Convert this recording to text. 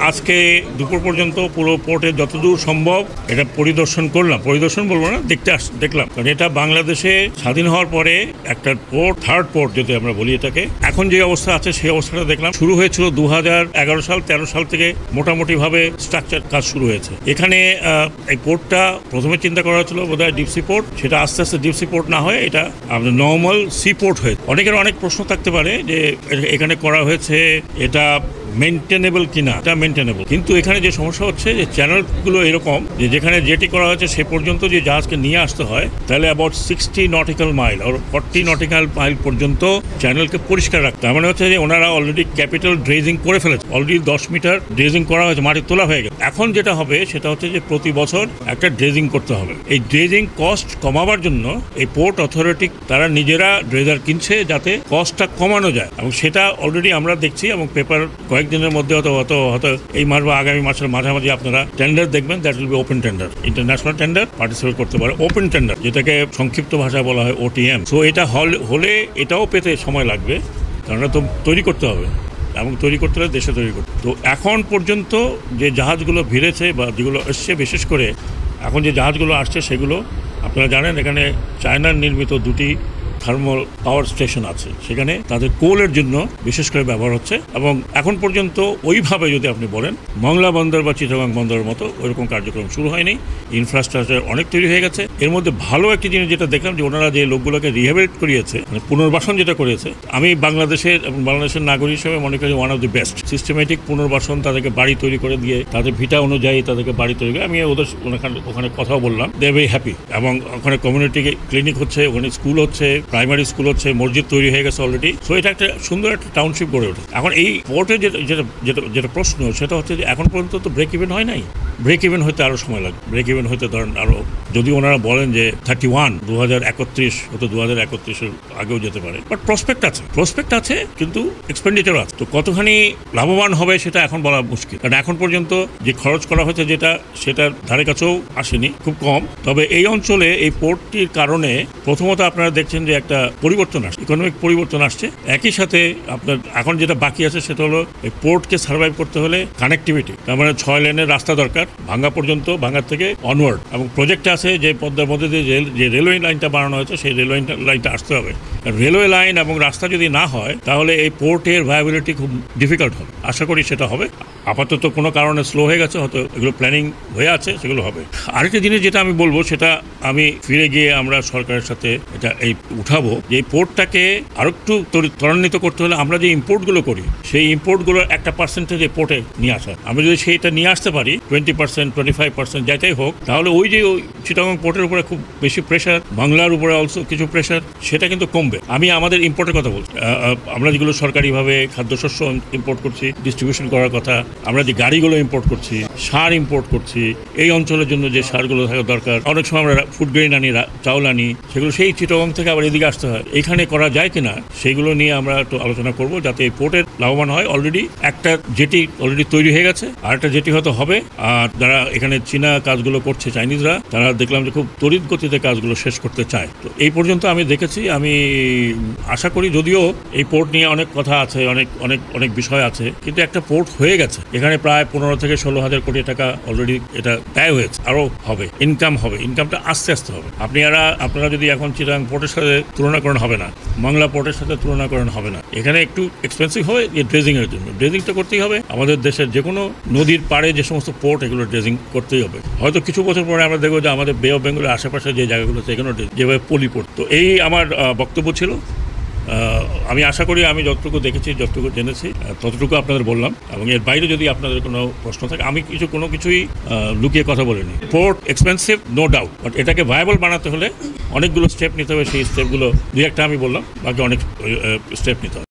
আজকে দুপুর পর্যন্ত পুরো পোর্টে যতদূর সম্ভব এটা পরিদর্শন করলাম, পরিদর্শন বলবো না, দেখলাম, কারণ এটা বাংলাদেশে স্বাধীন হওয়ার পরে একটা পোর্ট, থার্ড পোর্ট যদি আমরা বলি এটাকে। এখন যে অবস্থা আছে সেই অবস্থাটা দেখলাম। শুরু হয়েছিল 2011 সাল 13 সাল থেকে মোটামুটি ভাবে স্ট্রাকচার কাজ শুরু হয়েছে এখানে। এই পোর্টটা প্রথমে চিন্তা করা হচ্ছিল বোধহয় ডিপ সি পোর্ট, সেটা আস্তে আস্তে ডিপ সি পোর্ট না হয়ে এটা নর্মাল সি পোর্ট হয়েছে। অনেকের অনেক প্রশ্ন থাকতে পারে যে এখানে করা হয়েছে এটা মেনটেনেবল কিনা। এটা মেনটেনেবল, কিন্তু এখানে যে সমস্যা হচ্ছে যে চ্যানেলগুলো এরকম যে যেখানে যেটি করা হয়েছে সে পর্যন্ত যে জাহাজকে নিয়ে আসতে হয় তাহলে অ্যাবাউট 60 নটিক্যাল মাইল আর 40 নটিক্যাল মাইল পর্যন্ত চ্যানেলকে পরিষ্কার রাখতে। তার মানে হচ্ছে যে ওনারা অলরেডি ক্যাপিটাল ড্রেজিং করে ফেলেছে, অলরেডি 10 মিটার ড্রেজিং করা হয়েছে, মাটি তোলা হয়ে গেছে। এখন যেটা হবে সেটা হচ্ছে যে প্রতি বছর একটা ড্রেজিং করতে হবে। এই ড্রেজিং কস্ট কমাবার জন্য এই পোর্ট অথরিটি তারা নিজেরা ড্রেজার কিনছে যাতে কস্টটা কমানো যায়, এবং সেটা অলরেডি আমরা দেখছি এবং পেপার কয়েকদিনের মধ্যে হয়তো এই মাস বা আগামী মাসের মাঝামাঝি আপনারা টেন্ডার দেখবেন। That will be open tender, international tender participate করতে পারে, ওপেন টেন্ডার যেটাকে সংক্ষিপ্ত ভাষায় বলা হয় OTM। সো এটা হলে এটাও পেতে সময় লাগবে, কারণ তো তৈরি করতে হবে এবং তৈরি করতে হলে দেশে তৈরি করতে। তো এখন পর্যন্ত যে জাহাজগুলো ভিড়েছে বা যেগুলো এসছে, বিশেষ করে এখন যে জাহাজগুলো আসছে সেগুলো আপনারা জানেন এখানে চায়নার নির্মিত 2টি থার্মাল পাওয়ার স্টেশন আছে, সেখানে তাদের কোলের জন্য বিশেষ করে ব্যবহার হচ্ছে। এবং এখন পর্যন্ত ওইভাবে যদি আপনি বলেন মংলা বন্দর বা চিটাগাং বন্দরের মতো ওইরকম কার্যক্রম শুরু হয়নি। ইনফ্রাস্ট্রাকচার অনেক তৈরি হয়ে গেছে। এর মধ্যে ভালো একটি জিনিস যেটা দেখলাম যে ওনারা যে লোকগুলোকে রিহ্যাবিলিট করিয়েছে, মানে পুনর্বাসন যেটা করেছে, আমি বাংলাদেশের এবং বাংলাদেশের নাগরিক হিসেবে মনে করি one of the best systematic পুনর্বাসন। তাদেরকে বাড়ি তৈরি করে দিয়ে তাদের ভিটা অনুযায়ী তাদেরকে বাড়ি তৈরি করে, আমি ওদের ওখানে কথাও বললাম, দে ভেরি হ্যাপি। এবং ওখানে কমিউনিটি ক্লিনিক হচ্ছে, ওখানে স্কুল হচ্ছে, প্রাইমারি স্কুল হচ্ছে, মসজিদ তৈরি হয়ে গেছে অলরেডি। সো এটা একটা সুন্দর একটা টাউনশিপ গড়ে ওঠে। এখন এই পোর্টের যেটা প্রশ্ন সেটা হচ্ছে যে এখন পর্যন্ত তো ব্রেক ইভেন হয় নাই। ব্রেক ইভেন হইতে আরও সময় লাগবে। ব্রেক ইভেন হইতে ধরেন আরও, যদি ওনারা বলেন যে 31 2031 হয়তো 2031-এর আগেও যেতে পারে, বাট প্রসপেক্ট আছে কিন্তু এক্সপেন্ডিচার আছে। তো কতখানি লাভবান হবে সেটা এখন বলা মুশকিল, কারণ এখন পর্যন্ত যে খরচ করা হয়েছে সেটার ধারে কাছেও আসেনি, খুব কম। তবে এই অঞ্চলে এই পোর্টটির কারণে প্রথমত আপনারা দেখছেন যে একটা পরিবর্তন আসছে, ইকোনমিক পরিবর্তন আসছে। একই সাথে আপনার এখন যেটা বাকি আছে সেটা হলো এই পোর্টকে সার্ভাইভ করতে হলে কানেক্টিভিটি। তার মানে 6 লেনের রাস্তা দরকার ভাঙ্গা পর্যন্ত, ভাঙ্গার থেকে অনওয়ার্ড। এবং প্রজেক্ট আছে যে পদ্মার মধ্যে দিয়ে যে রেলওয়ে লাইনটা বানানো হয়েছে সেই রেলওয়ে লাইনটা আসতে হবে। রেলওয়ে লাইন এবং রাস্তা যদি না হয় তাহলে এই পোর্টের ভায়াবিলিটি খুব ডিফিকাল্ট হবে। আশা করি সেটা হবে। আপাতত কোনো কারণে স্লো হয়ে গেছে, হয়তো এগুলো প্ল্যানিং হয়ে আছে, সেগুলো হবে। আরেকটা জিনিস যেটা আমি বলবো সেটা আমি ফিরে গিয়ে আমরা সরকারের সাথে এটা উঠাবো যে এই পোর্টটাকে আরো একটু ত্বরান্বিত করতে হলে আমরা যে ইম্পোর্টগুলো করি সেই ইম্পোর্টগুলোর একটা পার্সেন্টেজ এই পোর্টে নিয়ে আসা। আমরা যদি সেইটা নিয়ে আসতে পারি 20%, 25% যাইতেই হোক, তাহলে ওই যে চিটাগাং পোর্টের উপরে খুব বেশি প্রেশার, বাংলার উপরে অলসো কিছু প্রেশার, সেটা কিন্তু কমবে। আমি আমাদের ইম্পোর্টের কথা বলছি। আমরা যেগুলো সরকারিভাবে খাদ্যশস্য ইম্পোর্ট করছি, ডিস্ট্রিবিউশন করার কথা, আমরা যে গাড়িগুলো ইম্পোর্ট করছি, সার ইম্পোর্ট করছি, এই অঞ্চলের জন্য যে সারগুলো থাকা দরকার, অনেক সময় আমরা ফুড গ্রেন আনি, চাউল আনি, সেগুলো সেই চিটাগাং থেকে আবার এদিকে আসতে হয়। এখানে করা যায় কিনা সেগুলো নিয়ে আমরা একটু আলোচনা করব, যাতে এই পোর্টের লাভবান হয়। অলরেডি একটা জেটি অলরেডি তৈরি হয়ে গেছে, আর একটা জেটি হয়তো হবে। আর যারা এখানে চীনা কাজগুলো করছে, চাইনিজরা, তারা দেখলাম যে খুব তড়িৎ গতিতে কাজগুলো শেষ করতে চায়। তো এই পর্যন্ত আমি দেখেছি। আমি আশা করি, যদিও এই পোর্ট নিয়ে অনেক কথা আছে, অনেক বিষয় আছে, কিন্তু একটা পোর্ট হয়ে গেছে। এখানে প্রায় 15 থেকে 16 হাজার কোটি টাকা অলরেডি এটা ব্যয় হয়েছে, আরও হবে, ইনকাম হবে। ইনকামটা আস্তে আস্তে হবে। আপনারা যদি এখন চিটাগাং পোর্টের সাথে তুলনা করেন হবে না, বাংলা পোর্টের সাথে তুলনা করেন হবে না। এখানে একটু এক্সপেন্সিভ হবে এই ড্রেজিংয়ের জন্য। ড্রেজিংটা করতেই হবে। আমাদের দেশের যে কোনো নদীর পাড়ে যে সমস্ত পোর্ট, এগুলো ড্রেজিং করতেই হবে। হয়তো কিছু বছর পরে আমরা দেখবো যে আমাদের বে অফ বেঙ্গলের আশেপাশে যে জায়গাগুলো সেখানেও যেভাবে পলি পোর্ট। তো এই আমার বক্তব্য ছিল। আমি আশা করি আমি যতটুকু দেখেছি, যতটুকু জেনেছি, ততটুকু আপনাদের বললাম। এবং এর বাইরে যদি আপনাদের কোনো প্রশ্ন থাকে, আমি কোনো কিছুই লুকিয়ে কথা বলিনি। Port expensive, no doubt, but এটাকে ভায়াবল বানাতে হলে অনেকগুলো স্টেপ নিতে হবে। সেই স্টেপগুলো 2-1টা আমি বললাম, বাকি অনেক স্টেপ নিতে হবে।